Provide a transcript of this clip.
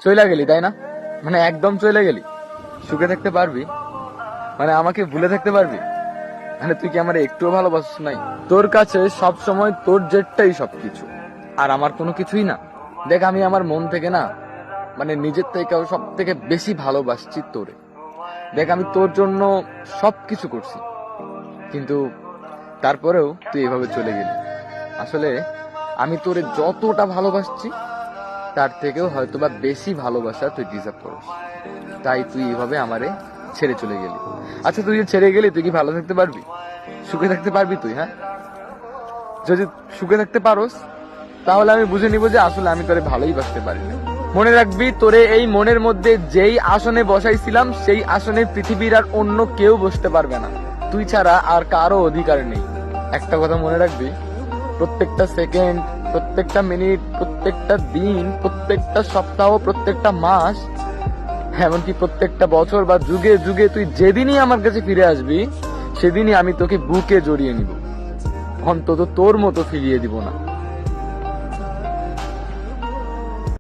চলে গেলি তাই না? মানে একদম চলে গেলি? সুখে থাকতে পারবি? মানে আমাকে ভুলে থাকতে পারবি? মানে তুই কি আমার একটুও ভালোবাসিস নাই? তোর কাছে সব সময় তোর জেদটাই সবকিছু, আর আমার কোনো কিছুই না। দেখ, আমি আমার মন থেকে না, মানে নিজের থেকেও সব থেকে বেশি ভালোবাসছি তোরে। দেখ, আমি তোর জন্য সবকিছু করছি, কিন্তু তারপরেও তুই এভাবে চলে গেলি। আসলে আমি তোরে যতটা ভালোবাসছি তার থেকেও হয়তোবা বেশি ভালোবাসা তুই ডিজার্ভ করিস, তাই তুই এভাবে আমারে ছেড়ে চলে গেলি। আচ্ছা, তুই যে ছেড়ে গেলি, তুই কি ভালো থাকতে পারবি? সুখে থাকতে পারবি তুই? হ্যাঁ, যদি সুখে থাকতে পারোস তাহলে আমি বুঝে নিব যে আসলে আমি তোরে ভালোই বাসতে পারি না। মনে রাখবি, তোরে এই মনের মধ্যে যেই আসনে বসাইছিলাম সেই আসনে পৃথিবীর আর অন্য কেউ বসতে পারবে না, তুই ছাড়া আর কারো অধিকার নেই। একটা কথা মনে রাখবি, প্রত্যেকটা সেকেন্ড, প্রত্যেকটা মিনিট, প্রত্যেকটা দিন, প্রত্যেকটা সপ্তাহ, প্রত্যেকটা মাস, এমনকি প্রত্যেকটা বছর বা যুগে যুগে তুই যেদিনই আমার কাছে ফিরে আসবি, সেদিনই আমি তোকে বুকে জড়িয়ে নিব, অন্তত তোর মতো ফিরিয়ে দিব না।